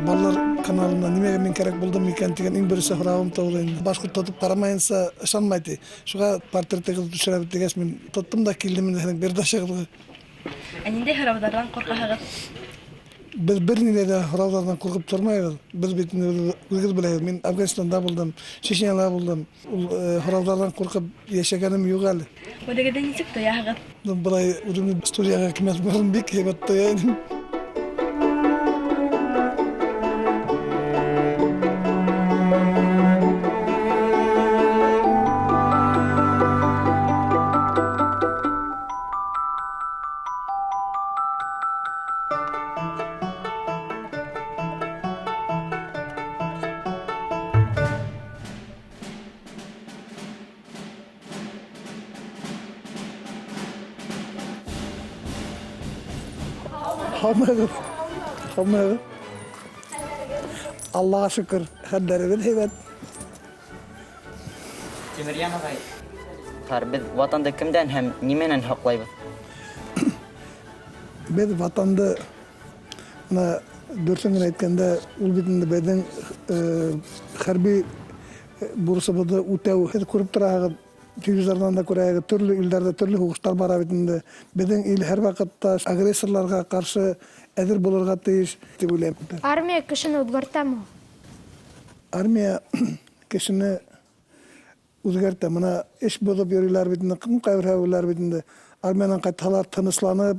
Баллар каналына немеге мен керек булдым екен деген иң биринчи сурагым толду. Башкы тотуп карамайынса ышанмайды. Шуга портретте кылып түшүрөбүт дегес мен тоттум да килдим мен бир дашыгылы. Нинди хырабыдардан коркасагыз? Biz bir nilede hıravlardan korkup durmayız. Biz bütün ülküz bileyiz. Ben Afganistan'da buldum, Çeçen'de buldum. Hıravlardan korkup yaşayanım yok hali. O da giden çıktı ya hıgız. Burayı ürünü Suriye'ye kıymet bulun bir kıymet doyayım. Hamıgız. Hamıgız. Allah'a şükür. Hadlerimiz evet. Temiriyan ağay. Biz vatanda kimden hem nimenen haklayız? Biz vatanda dörtüngün aytkanda ul bitinde beden harbi burusabıda utev hep kurup durağız. Televizordan da ko'rayıq, türlü illerde türlü hukuklar bara bitinde. Beden il her vakitte agressorlarga karşı edir bulurga teyiş dep oylayım. Armiya kishini o'zgartami? Armiya kishini o'zgartadi. Mana ish bo'lib yurganlar bitinde, qayerlar bitinde. Armiyadan qaytalar tinchlanib,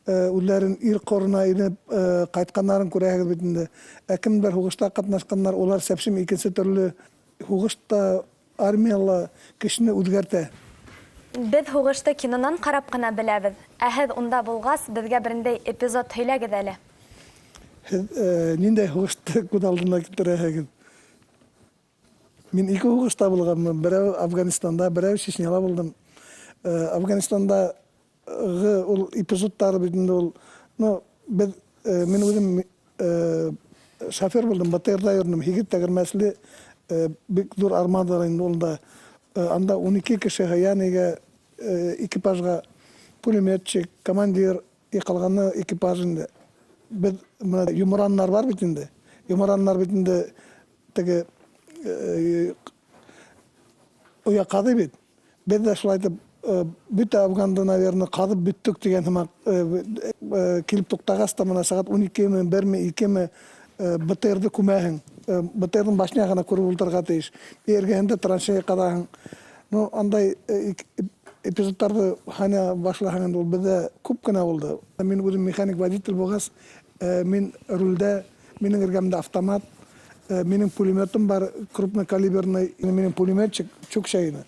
ularning il qoruna inib qaytganlarini ko'rayıq bitinde. Kimdir hukukta qatnaşkanlar, ular sepsim ikinci türlü hukukta armiyalar kishini o'zgartadi. Biz hug'ishda kinodan qarab qana bilamiz. Ahid unda bo'lg'as bizga birinday epizod haylagiz ali. Ninday hug'ishda ko'z oldimda keltirasiz. Men ikki hug'ishda bo'lganman. Biri Afg'onistonda, biri Checheniyada bo'ldim. Afg'onistonda ul epizodlar bitinde ul biz men o'zim şoför bo'ldim, baterda yurdim. Higit tagirmasli bir dur armadaların onda anda 12 kişi hayaniga ekipajga pulemetçik, komandir yıkılganı ekipajında biz yumuranlar var bitinde. Yumuranlar bitinde tege oya kadı bit. Biz de şulaydı bütün Afgan'da naverni kadıp büttük degen hama kilip tuktağasta mana saat 12 mi, 1 mi, 2 mi baterdi kumahin. Baterдің başına ғана көріп отырға тиіш. Бергенде траншея қадағын. Андай эпизодтарды хана башлағанда ол бізде көп қана болды. Мен өзім механик водитель болғас, мен рульде, менің іргемде автомат, менің пулеметім бар, крупный калиберный, менің пулеметчик чөк шайыны.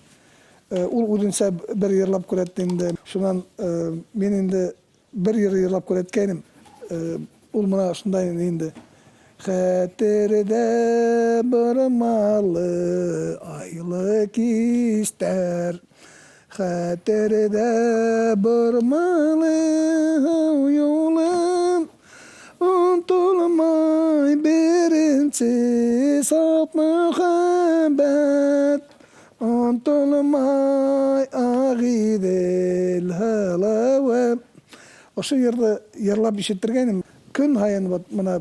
Ол өзінсе бір ерлап көретті. Шынан мен енді бір ерлап көреткенім. Ол мұна шындай енді. Xətirdə bırmalı aylı kişlər, xətirdə bırmalı yolum, unutulmay birinci saf mühəbbət, unutulmay ağidel halavəm. Oşu yerde yerlap işittirgenim. Gün hayın mana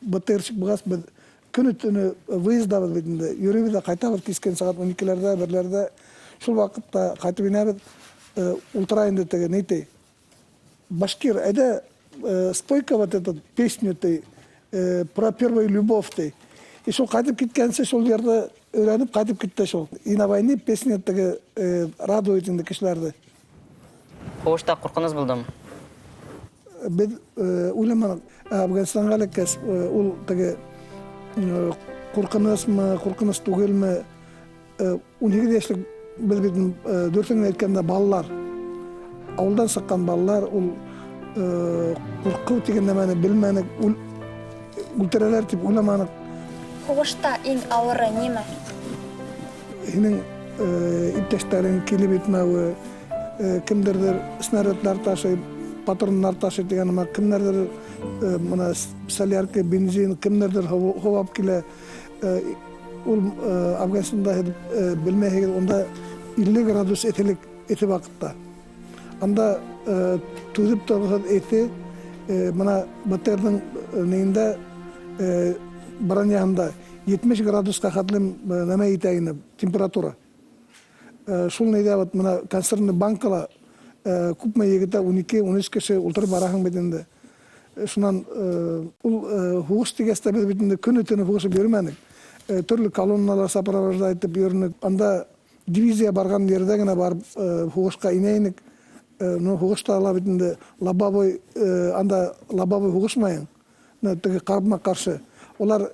baterçik buğas biz gün ütünü выездабыз bitinde. Yürüyüp de qaytabız kesken saat 12'lerde, 1'lerde. Şul vakitte qaytıp inabız ultrayında tege neyte. Башкир, это спойка вот эту песню ты про первую любовь ты. И шул qaytıp кеткенсе шул жерде öğrenip qaytıp кетті шул. И на войне песня теге радует инде кишилерди. Hug'ishda qo'rqingiz bo'ldimi? Biz uylamadık. Afganistan'a gelirken ul tege korkunuz mu, korkunuz değil mi? 12 yaşlık biz bizim 4 sene etkende ballar, avuldan sıkan ballar, ul korku degende meni bilmenik, ul ultreler tip uylamadık. Hug'ishda eng og'iri nima? Senin ipteşlerin kilip etmeyi, kimdirdir snaryadlar taşıyıp patronlar taşıyıp degen ama kimlerdir mana salyarka benzin, kimlerdir hovap kile ul Afganistan'da bilmeyek onda 50 gradus etilik eti vakitte. Anda tuzip turgan eti mana baterдің neyinde баранияғында 70 градусқа қатылым нәмә етайыны температура. Шул нейді вот мына консервный банкала күпме егіті 12-13 кеше ұлтыр барахың бетінде. Шунан хуғыш тегесті бетінде күні түні хуғышы бермәнік. Түрлі колонналар сопровождайтып берінік. Анда дивизия барған жерде генә барып хуғышқа инейінік. Хуғышта ала бетінде лабабой, анда лабабой хуғышмайын. Қарбыма қаршы. Олар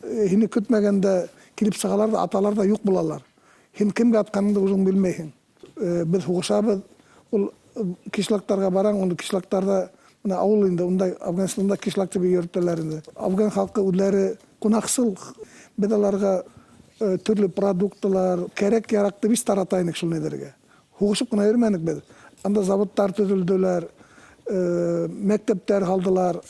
хini күтмәгәндә килеп сығалар да аталар да юк булалар. Хин кемгә атканыңды үзең белмәйһең. Без хугышабыз, ул кишлактарга бараң, ул кишлактарда мына авыл инде, унда Афганстанда кишлак дип йөртәләр инде. Афган халкы үзләре кунаксыл, без аларга төрле продуктлар, кирәк яракты biz таратайнык шул нидергә. Хугышып кына йөрмәник без. Анда заводтар төзелделәр, мәктәптәр халдылар.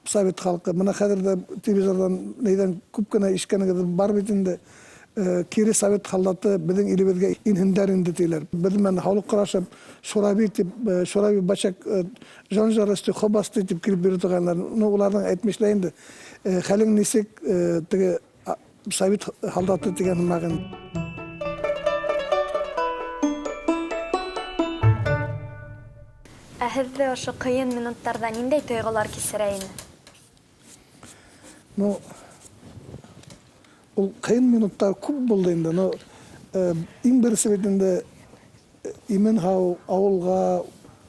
Совет халкы. Мына хәзердә телевизордан нейдән күп кенә ишкәнегез бар бит инде. Кире совет халаты безнең илебезгә инһендәр инде диләр. Без мен халык карашып, Шораби дип, Шораби бачак жанжарысты хобасты дип килеп бирә торганнар. Уларның әйтмешләр инде. Хәлең нисек теге совет халаты дигән мәгънә. Һеҙҙе ошо ҡыйын минуттарҙа ниндәй тойғолар кисерә ине? Ул ҡыйын минуттар күп булды инде. Иң беренсе бит инде имен-һау ауылға,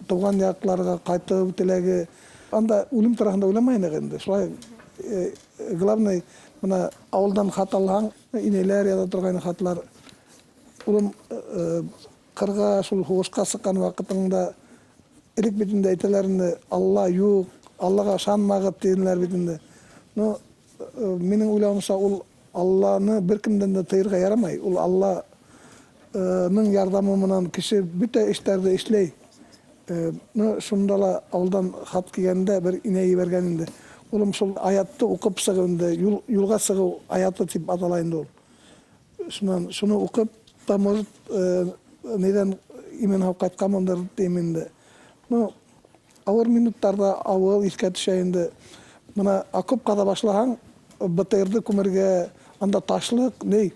тыуған яҡларға ҡайтыу теләге. Анда үлем тураһында уйламайныҡ инде. Шулай главный мына ауылдан хат алһаң, инәләр яҙа торған хатлар. Улым ҡырға шул һуғышҡа сыҡҡан ваҡытыңда элек битинде әйтәләренде, Алла юк, Аллаға шанмағыт дейінләр битинде. Минең уйлауымса, ул Алланы бер кемдән дә тыйырға ярамай. Ул Алланың ярдамы менән кеше бөтә эштәрҙе эшләй. Шунда ла ауылдан хат килгәндә бер инәй ебәргән инде. Улым шул аятты уҡып сығыу инде, юлға сығыу аяты тип атала инде ул. Шуны уҡып, может, нейҙән имен-һау ҡайтҡанмындыр тием инде. Ауыр минуттарда ауыл иҫкә төшә инде. Мына окопҡа да башлаһаң, БТР-ды күмергә, анда ташлыҡ, ней.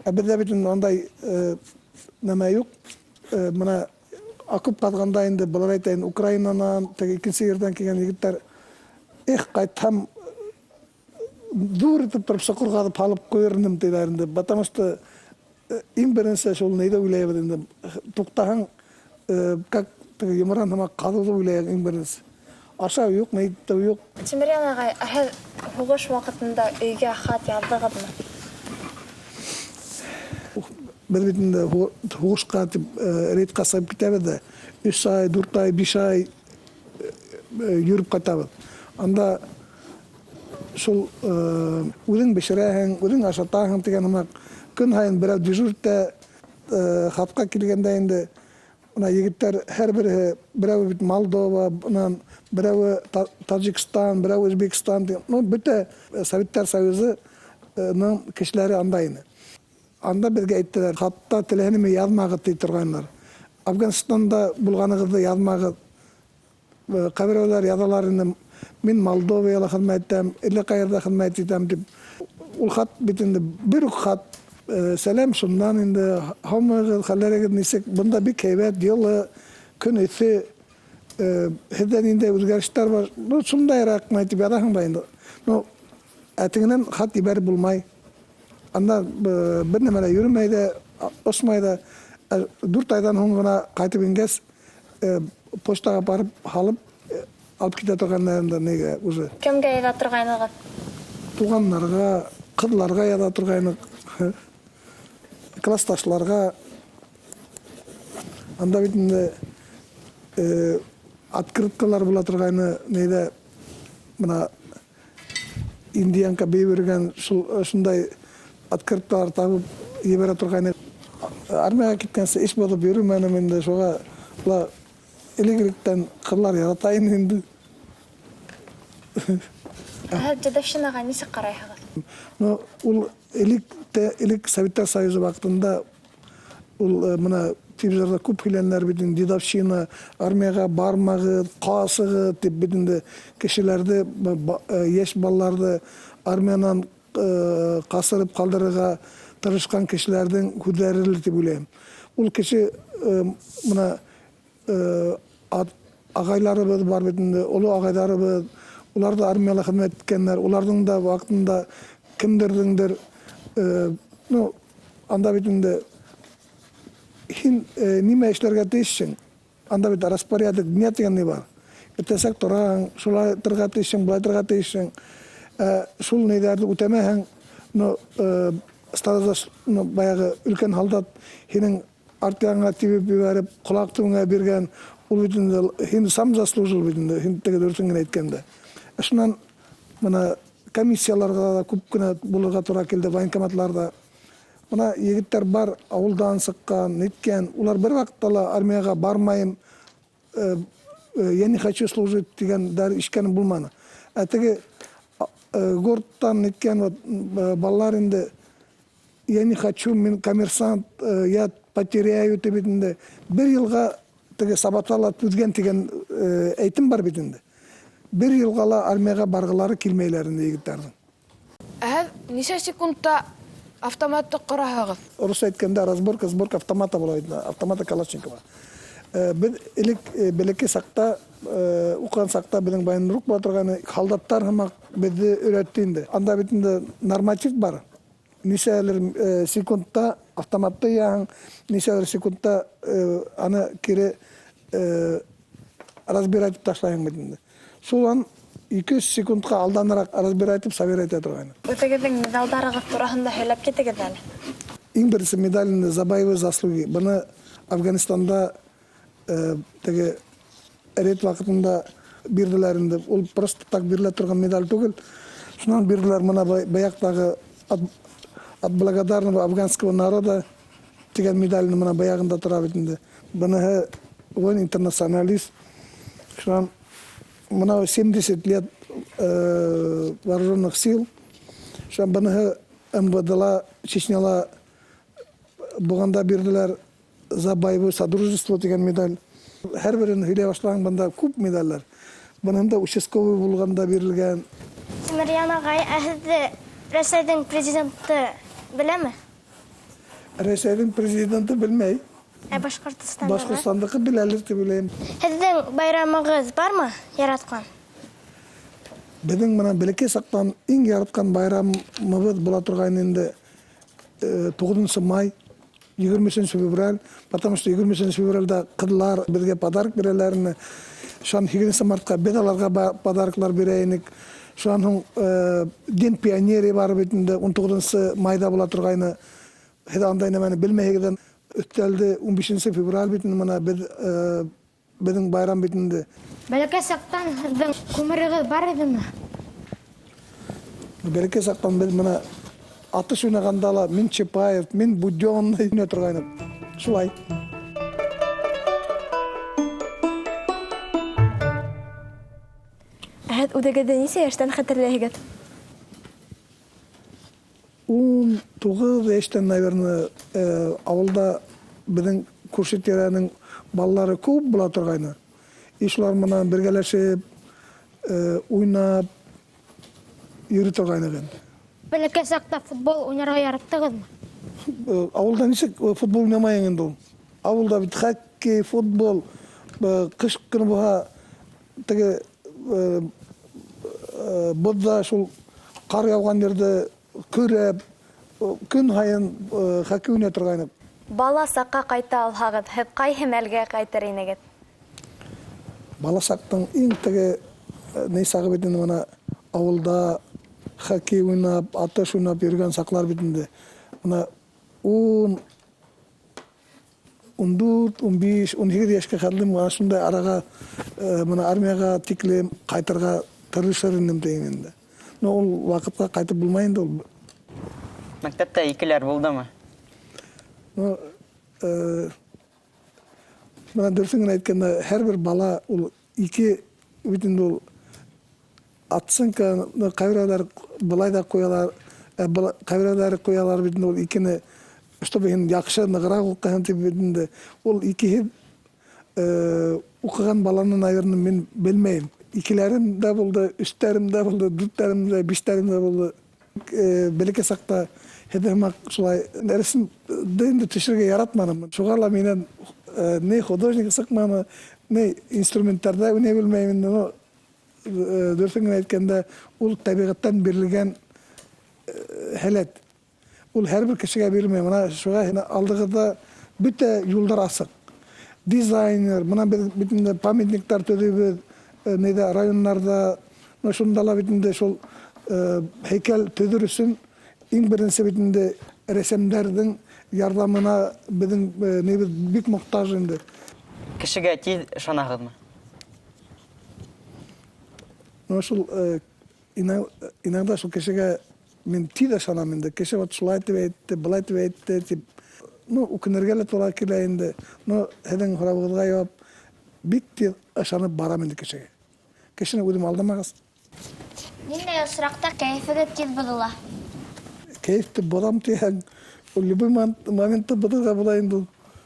Беҙҙә бит андай нәмә юҡ. Мына окоп ҡаҙғанда инде, былар әйтәйен, Украинанан, теге икенсе ерҙән килгән егеттәр, ҡайтһам, ҙур итеп тороп соҡор ҡаҙып һалып ҡуйыр инем тиҙәр инде. Потому что иң беренсе шул нейҙе уйлайбыҙ инде. Туҡтаһаң, как йомран һымаҡ ҡаҙыуҙы уйлайыҡ иң беренсе. Ашау юҡ, мәйеттәү юҡ. Тимерйән ағай, һеҙ һуғыш ваҡытында өйгә хат яҙҙығыҙмы? Беҙ бит инде һуғышҡа тип рейдҡа сығып китәбеҙ дә, 3 ай, 4 ай, 5 ай йөрөп ҡайтабыҙ. Анда шул үҙең бешерәһең, үҙең ашатаһың тигән һымаҡ, көн һайын берәү дежуртә хатҡа килгәндә инде егеттәр һәр береһе, берәү бит Молдова, берәү Таджикстан, берәү Өзбекстан, бөтә Советтар Союзының кешеләре анда ине. Анда беҙгә әйттеләр, хатта теләһенеме яҙмағыҙ тип торғандар. Афганстанда булғанығыҙҙы яҙмағыҙ. Ҡәберәүләр яҙалар инде, мин Молдовияла хеҙмәт итәм, әллә ҡайерҙа хеҙмәт итәм тип. Ул хат бит инде бер үк хат. Сәләм, шундан инде һаумыгыҙ, хәлләрегеҙ нисек? Бында бик һәйбәт, йылы, көн эҫе, һеҙҙән инде үҙгәрештәр бар. Шундайыраҡ тип яҙаһың да инде. Әтеңенән хат ебәреп булмай. Анда бер нәмә лә йөрөмәй ҙә, осмай ҙа. 4 айҙан һуң ғына ҡайтып ингәс, почтаға барып һалып, алып китә торғандарында нигә уже. Кемгә яҙа торғайнығыҙ? Туғанларға, ҡыҙларға яҙа торғайныҡ. Классташларға. Анда бит инде открыткалар була торғайны, нейҙә мына индиянка бейбергән шундай открыткалар табып ебәрә торғайны. Армияға киткәнсе эш булып йөрөмәнем инде, шуға элек-электән ҡыҙлар яратайым инде. Һеҙ дедовщинаға нисек ҡарайһығыҙ? Ул элек Советтар Союзы ваҡытында ул мына телевизорда көп хилянлар битин дедовщина, армияга бармагы, касыгы деп битинде кишилерди, яш балаларды армиянан касырып калдырырга тырышкан кишилердин хүдәрилер деп ойлойм. Ул киши мына агайларыбыз бар битинде, улуу агайларыбыз, улар да армияда хезмәт иткәннәр, уларның да вакытында кимдердиңдер анда битинде ниме эшләргә тиешсең, анда бит распорядок дня дигән ни бар. Иртәсәк тораң, шулай торырга тиешсең, булай торырга тиешсең. Шул ниләрне үтәмәһәң, стадада баягы өлкән солдат һинең артыңа тибеп җибәреп, кулак төбеңә биргән, ул битендә һин сам заслужил битендә, һин теге дөресен генә әйткәндә. Шуннан мына комиссияларга да күп кенә булырга туры килде, военкоматларда. Мына егеттер бар, авылдан сыккан, неткән, улар бер вакытта ла армияга бармайым, я не хочу служить дигән дәр ишкән булманы. Теге городтан неткән балалар инде я не хочу, мин коммерсант, я потеряю дип инде бер елга теге сабатлар түзгән дигән әйтем бар бит инде. Бер елга ла армияга баргылары килмәйләр инде егеттернең. Ничә секундта автоматты кораһыгыз? Рус әйткәндә разборка, сборка автомата була иде, автомата Калашникова. Без элек бәләкәй сакта, укыган сакта безнең баянрук була торганы солдаттар һәм безне өйрәтте инде. Анда бит инде норматив бар. Ничәлер секундта автоматты яң, ничәлер секундта аны кире разбирать ташлайың бит инде. Шулан 2 секундка алданрак разбирать итеп собирать торган. Үтегеҙҙең медалдарығыҙ тураһында һөйләп китегеҙ әле. Иң беренче медаль за боевые заслуги. Буны Афганистанда теге рейд вакытында бирделәр инде. Ул просто так бирелә торган медаль түгел. Шуннан бирделәр мына баяктагы от благодарного афганского народа дигән медальны мына баягында тора бит инде. Буны воин-интернационалист. Шуннан мына 70 лет вооруженных сил. Шуннан буны МВДла, Чечняла буганда бирделәр за боевое содружество дигән медаль. Һәр берен һөйләй башлаган бында күп медальләр. Буның да участковый булганда бирелгән. Тимирьян агай, һеҙҙе Рәсәйҙең президенты беләме? Рәсәйҙең президенты белмәй. Башҡортостанда. Башҡортостандагы беләлер дип уйлайым. Һеҙҙең байрамығыҙ бармы яратҡан? Безнең менән бәләкәй саҡтан иң яраткан байрамыбыҙ була торған инде 9 май, 20 февраль, потому что 20 февральда ҡыҙлар беҙгә подарок бирәләр. Шуан 8 мартка беҙ аларға подароклар бирәйек. Шуан һуң Ден пионеры бар бит инде 19 майда була торгайны. Һеҙ андай нәмәне белмәйһегеҙ. Өҫтәлде 15 февраль бит инде безнең байрам бит инде. Бәләкәй саҡтан һеҙҙең күмерегеҙ бар идеме? Бәләкәй саҡтан беҙ мына атыш уйнағанда ла мин Чапаев, мин Будённый уйнай торғайныҡ. Шулай. Һеҙ үҙегеҙҙе нисә йәштән хәтерләйһегеҙ? 19 яшьтән, наверное, авылда безнең күрше-тирәнең балалары күп була торғайны. Шулар менән бергәләшеп, уйнап йөрөй торғайны. Бәләкәй саҡта футбол уйнарға яраттығыҙмы? Авылда нисек футбол уйнамайың инде ул? Авылда бит хоккей, футбол, ҡыш көнө булһа, теге боҙҙа шул ҡар яуған ерҙе көрәп, көн һайын хоккей уйнай торғайныҡ. Бала саҡҡа ҡайта алһағыҙ, һеҙ ҡайһы мәлгә ҡайтыр инегеҙ? Бала саҡтың иң теге ни сағы бит инде мына ауылда хоккей уйнап, атыш уйнап йөргән саҡлар бит инде. Мына 10, 14, 15, 18 йәшкә хәтлем шундай араға мына армияға тиклем ҡайтырға тырышыр инем тиген инде. Но ул ваҡытҡа ҡайтып булмай инде ул. Мәктәптә икеләр булдымы? Мына дөрөҫөн генә әйткәндә, һәр бер бала ул 2 бит инде ул оценканы ҡайберәүҙәр былай ҙа ҡуялар, ҡайберәүҙәре ҡуялар бит инде ул 2-не Чтобы ен яқшы нығырақ оқыған тебедінде, ол икеһе оқыған баланы, наверное, мен білмеймін. Икелерім де болды, үсттерім де болды, дүтттерім де, бишттерім де болды. Белеке сақта хедемақ шулай нәресін дейінді түшірге яратманым. Шуғарла менен не художник сықманы, не инструменттерді өне білмеймін. Но дөрсіңін айтканда, ол табиғаттан берілген хәлет. Ул һәр бер кешегә бирмәй. Мына шуға алдыгыда бөтә юлдар асык. Дизайнер, мына битендә памятниктар төҙөбөҙ, нейдә районнарда, шундала битендә шул һәйкәл төҙөр өсөн иң беренсе битендә рәсемдәрҙең ярҙамына беҙҙең нейбеҙ бик мохтаж инде. Кешегә тиҙ ышанаһығыҙмы? Шул иногда шул кешегә мен тиҙ ышанам инде. Кеше вот шулай тип әйтте, былай тип әйтте, тип. Үкенергә лә тура килә инде. Һеҙҙең һорауығыҙға яуап, бик тиҙ ышанып барам инде кешегә. Кешене үҙем алдамағас. Ниндәй осраҡта кәйефегеҙ тиҙ боҙола? Кәйефте боҙам тиһәң, любой моментта боҙорға була инде.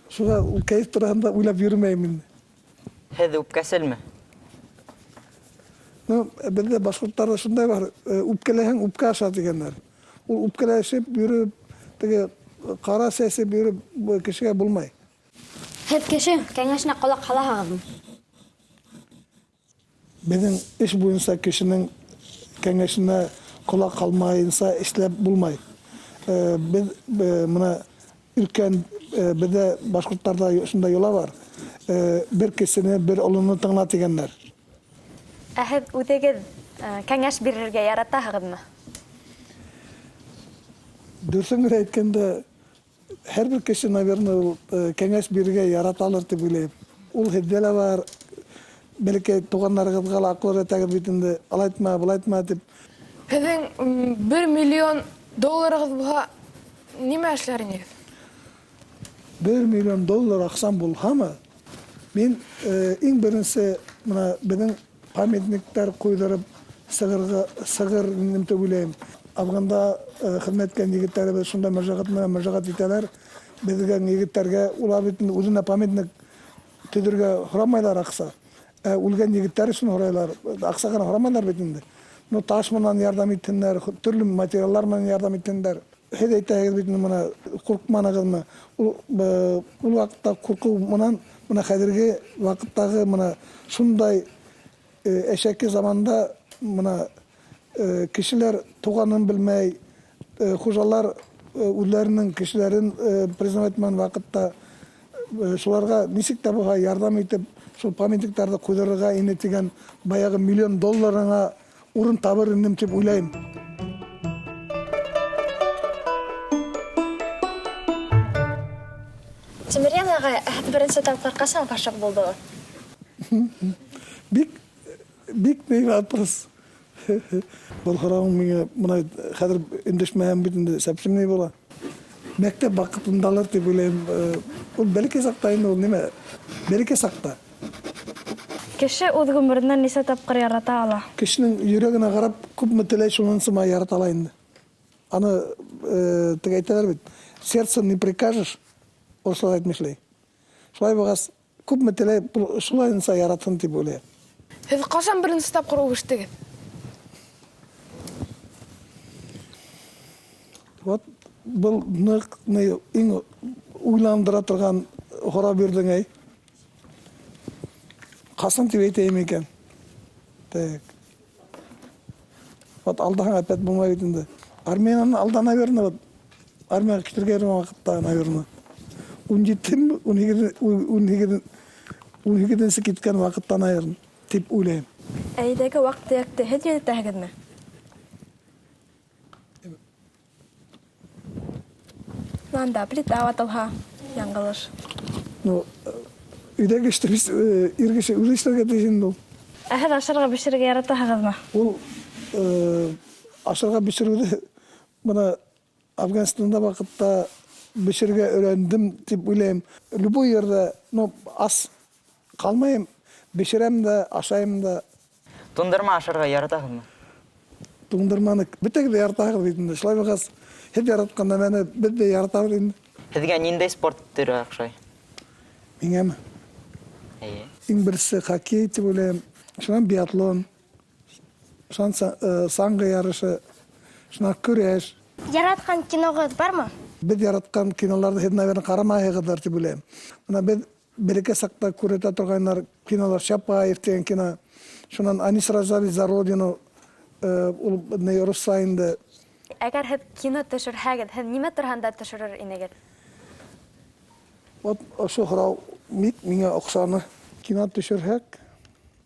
Шуға ул кәйеф тураһында уйлап йөрөмәйем инде. Һеҙ үпкәселме? Беҙҙә башҡорттарҙа шундай бар, үпкәләһәң үпкә аша тигәндәр. Ул үпкәләшеп йөрөп, теге ҡара сәсеп йөрөп кешегә булмай. Һеҙ кеше кәңәшенә ҡолаҡ һалаһығыҙмы? Беҙҙең эш буйынса кешенең кәңәшенә ҡолаҡ һалмайынса эшләп булмай. Беҙ мына өлкән беҙҙә башҡорттарҙа шундай йола бар. Бер кешене, бер олоно тыңла тигәндәр. Һеҙ үҙегеҙ кәңәш бирергә яратаһығыҙмы? Дөрөҫөн әйткәндә, һәр бер кеше, наверное, кәңәш бирергә яраталыр тип уйлайым. Ул һеҙҙә лә бар, бәләкәй туғандарығыҙға ла аҡыл өйрәтәгеҙ бит инде, алайтма, былайтма тип. Һеҙҙең $1 миллион булһа, нимә эшләр инегеҙ? $1 миллион аҡсам булһамы, мин иң беренсе беҙҙең памятниктар ҡуйҙырып сығыр инем тип уйлайым. Афғанда хеҙмәткән егеттәребеҙ шунда мөрәжәғәт итәләр. Беҙгә егеттәргә улар бит үҙенә памятник төҙөргә һорамайҙар аҡса. Үлгән егеттәр өсөн һорайлар. Аҡса ғына һорамайҙар бит инде. Таш менән ярҙам итһендәр, төрлө материаллар менән ярҙам итһендәр. Һеҙ әйтәһегеҙ бит мына ҡурҡманығыҙмы? Ул ваҡытта ҡурҡыу менән мына хәҙерге ваҡыттағы мына шундай әшәке заманда мына кешеләр туғанын белмәй, хужалар үҙләренең кешеләрен признавать итмәгән ваҡытта шуларға нисек тә булһа ярҙам итеп, шул памятниктарҙы ҡуйҙырырға ине тигән баяғы $1 миллион урын табыр инем тип уйлайым. Тимерйән ағай, һеҙ беренсе тапҡыр ҡасан ғашиҡ булдығыҙ? Бик бик вопрос. Был һорауың миңә мына хәҙер өндәшмәһәм бит инде сәпсемней була. Мәктәп ваҡытындалыр тип уйлайым. Ул бәләкәй саҡта инде ул нимә? Бәләкәй саҡта. Кеше үҙ ғүмеренән нисә тапҡыр ярата ала? Кешенең йөрәгенә ҡарап күпме теләй шунан сыма ярата ала инде. Аны теге әйтәләр бит. Сердце не прикажешь, ошолай әйтмешләй. Шулай булғас, күпме теләй шулайынса яратһын тип уйлайым. Һеҙ ҡасан беренсе тапҡыр үбештегеҙ? Вот был ныҡ иң уйландыра торған һорау бирҙең, әй. Ҡасан тип әйтәйем икән? Вот алдаһаң опять булмай бит инде. Армиянан алда, наверное, армияға китергә йөрөгән ваҡытта, наверное. 17-18 киткән ваҡытта, наверное, тип уйлайым. Әйҙәге ваҡ-төйәкте һеҙ йөрөтәһегеҙме? Анда плита ватылһа, яңғылыш. Өйдәге эште ир кеше үҙе эшләргә тейеш инде ул. Һеҙ ашарға бешерергә яратаһығыҙмы? Ул ашарға бешереүҙе бына Афганистанда ваҡытта бешергә өйрәндем тип уйлайым. Любой ерҙә ас ҡалмайым, бешерәм дә, ашайым да. Туңдырма ашарға яратаһығыҙмы? Туңдырманы бөтәгеҙ дә яратаһығыҙ бит инде. Шулай булғас, һеҙ яратҡанда мәне беҙ ҙә яратабыҙ инде. Һеҙгә ниндәй спорт төрө оҡшай? Миңәме? Эйе. Иң берсе хоккей тип уйлайым. Шунан биатлон. Шунан саңғы ярышы. Шунан көрәш. Яратқан киноғыз бармы? Беҙ яратҡан киноларҙы һеҙ, наверное, ҡарамайһығыҙҙыр тип уйлайым. Бына беҙ бәләкәй саҡта күрәтә торғайнар кинолар Чапаев дигән кино. Шунан они сражались за родину. Ул русса инде. Әгәр һеҙ кино төшөрһәгеҙ, һеҙ нимә тураһында төшөрөр инегеҙ? Вот ошо һорау миңә оҡшаны. Кино төшөрһәк,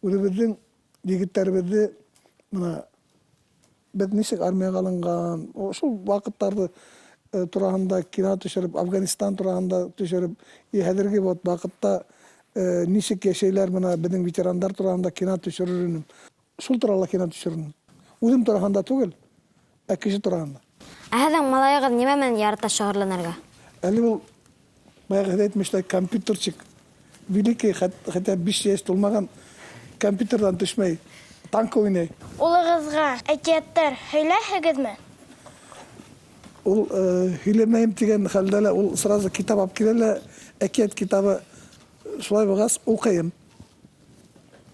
үҙебеҙҙең егеттәребеҙҙе бына беҙ нисек армияға алынған, шул ваҡыттарҙы тураһында кино төшөрөп, Афганистан тураһында төшөрөп, хәҙерге вот ваҡытта нисек йәшәйҙәр бына беҙҙең ветерандар тураһында кино төшөрөр инем. Шул турала кино төшөрөрмөн. Үҙем тураһында түгел, ә кеше тураһында. Ә һеҙҙең малайығыҙ нимә менән ярата шөғөрләнергә? Әле ул баяғы һеҙ әйтмешләй компьютерчик, великий, хәтта 5 йәш тулмаған, компьютерҙан төшмәй, танк уйнай. Улығыҙға әкиәттәр һөйләйһегеҙме? Ул һөйләмәйем тигән хәлдә лә ул сразу китап алып килә лә, әкиәт китабы шулай булғас уҡыйым.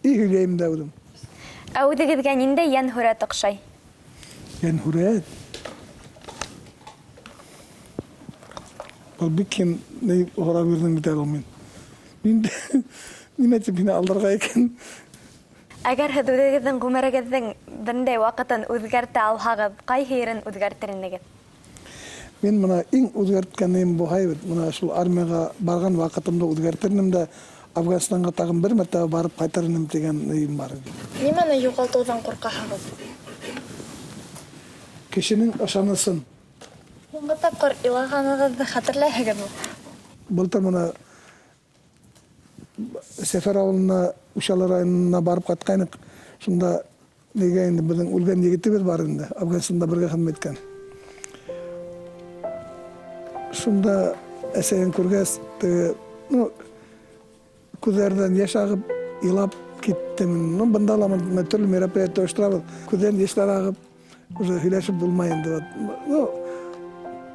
И һөйләйем дә үҙем. Ә үҙегеҙгә ниндәй йән-һүрәт оҡшай? Йән-һүрәт. Был бик кем һорап бирҙең бит әле мин. Нимә тип мине алдарга икән? Әгәр һеҙ үҙегеҙҙең ғүмерегеҙҙең берендәй ваҡытын үҙгәртә алһағыҙ, ҡайһы ерен үҙгәртер инегеҙ? Мин бына иң үҙгәрткәнем буһай бит. Бына шул армияға барған ваҡытымды үҙгәртернем дә Афганистанға тағын бер мәртәбә барып ҡайтыр инем тигән нейем бар. Нимәне юғалтыуҙан ҡурҡаһығыҙ? Кешенең ышанысын. Һуңғы тапҡыр илағанығыҙҙы хәтерләйһегеҙме? Былтыр бына Сәфәр ауылына, Ушалы районына барып ҡайтҡайныҡ. Шунда нигә инде беҙҙең үлгән егетебеҙ бар инде, Афганистанда бергә хеҙмәт иткән. Шунда әсәйен күргәс, күҙҙәрҙән йәш ағып, илап киттем. Бында ла төрлө мероприятие ойошторабыҙ. Күҙҙән йәштәр ағып, уже һөйләшеп булмай инде.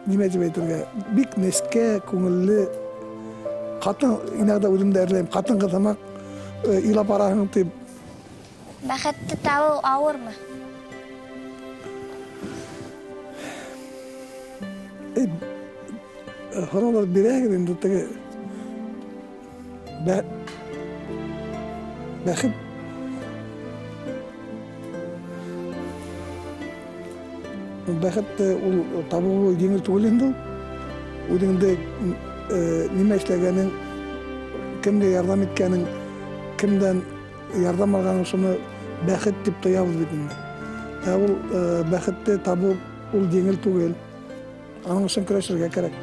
Нимә тип әйтергә, бик нескә, күңелле, ҡатын, инәгъдә үҙемдә әрләйем, ҡатын-ҡыҙ һымаҡ илап араһың тип. Бәхетте табыу ауырмы? Һораулар бирәһегеҙ инде теге бәхет. Бәхетте ул табыуы еңел түгел инде ул. Үҙеңде нимә эшләгәнең, кемгә ярҙам иткәнең, кемдән ярҙам алғаның, шуны бәхет дип тоябыҙ бит инде. Ә ул бәхетте табыу ул еңел түгел. Аның өсөн көрәшергә кәрәк.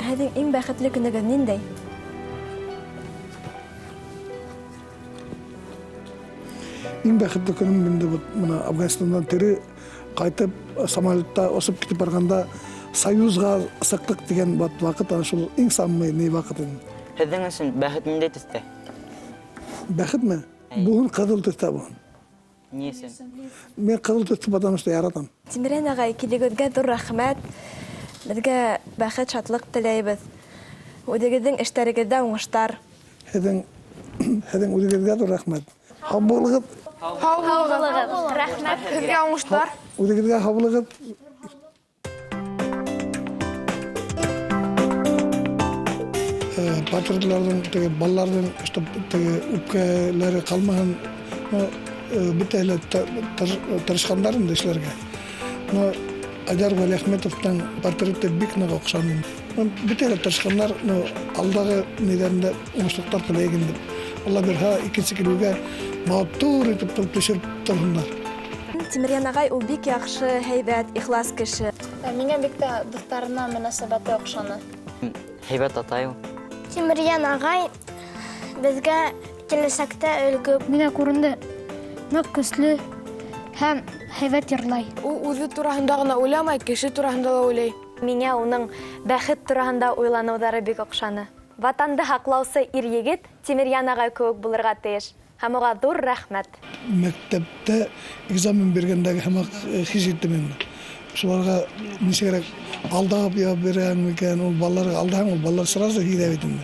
Һеҙҙең иң бәхетле көнөгөҙ ниндәй? Иң бәхетле көнөм инде бына Афганистандан тере ҡайтып, самолетта осоп китеп барғанда Союзға сыҡтыҡ дигән ваҡыт, ана шул иң самый ваҡыт инде. Һеҙҙең өсөн бәхет ниндәй төҫтә? Бәхетме? Буһын ҡыҙыл төҫтә буһын. Ни өсөн? Мен ҡыҙыл төҫтө потому что яратам. Тимерен ағай, килегеҙгә ҙур рәхмәт. Беҙгә бәхет, шатлык теләйбеҙ. Үҙегеҙҙең эштәрегеҙҙә уңыштар. Һеҙҙең үҙегеҙгә ҙур рәхмәт. Һау булығыҙ. Рәхмәт. Һеҙгә уңыштар. Үҙегеҙгә һау булығыҙ. Патриотларҙың, балаларҙың үпкәләре ҡалмаһын. Бөтәһе лә тырышҡандар инде эшләргә. Айдар Вәлиәхмәтовтың портреты бик ныҡ оҡшаны. Бөтәһе лә тырышҡандар, алдағы нейҙәрендә уңышлыҡтар теләйек инде. Алла бирһә, икенсе килеүгә матур итеп төшөрөп торһондар. Тимерен ағай, ул бик яҡшы, һәйбәт, ихлас кеше. Миңә бик тә дуҫтарына мөнәсәбәте оҡшаны. Һәйбәт атай ул. Тимерен ағай беҙгә киләсәктә өлгө. Миңә күренде. Ныҡ көслө һәм һәйбәт йырлай. Ул үҙе тураһында ғына уйламай, кеше тураһында ла уйлай. Миңә уның бәхет тураһында уйланыуҙары бик оҡшаны. Ватанды һаҡлаусы ир-егет Тимерен ағай кеүек булырға тейеш. Һәм уға ҙур рәхмәт. Мәктәптә экзамен биргәндәге һымаҡ хис иттем инде. Şularga nişerek aldağıp ya beren miken ol ballar aldağım ol ballar sırası hidayetinde.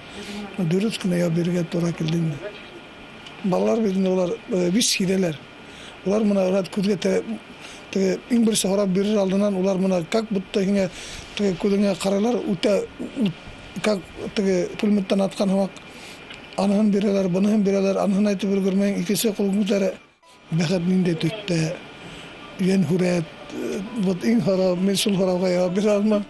Dürüst kine ya birge tora kildinde. Ballar bizde olar biz hideler. Ular mına rahat kudge te in bir sahara birir aldından ular mına kak butta hine te kudunga karalar uta kak te pulmuttan atkan hamak anahın bireler banahın bireler anahın aytı bir görmeyin ikisi kulguzları bekat ninde tütte yen huret bot in hara mesul hara ya bir alma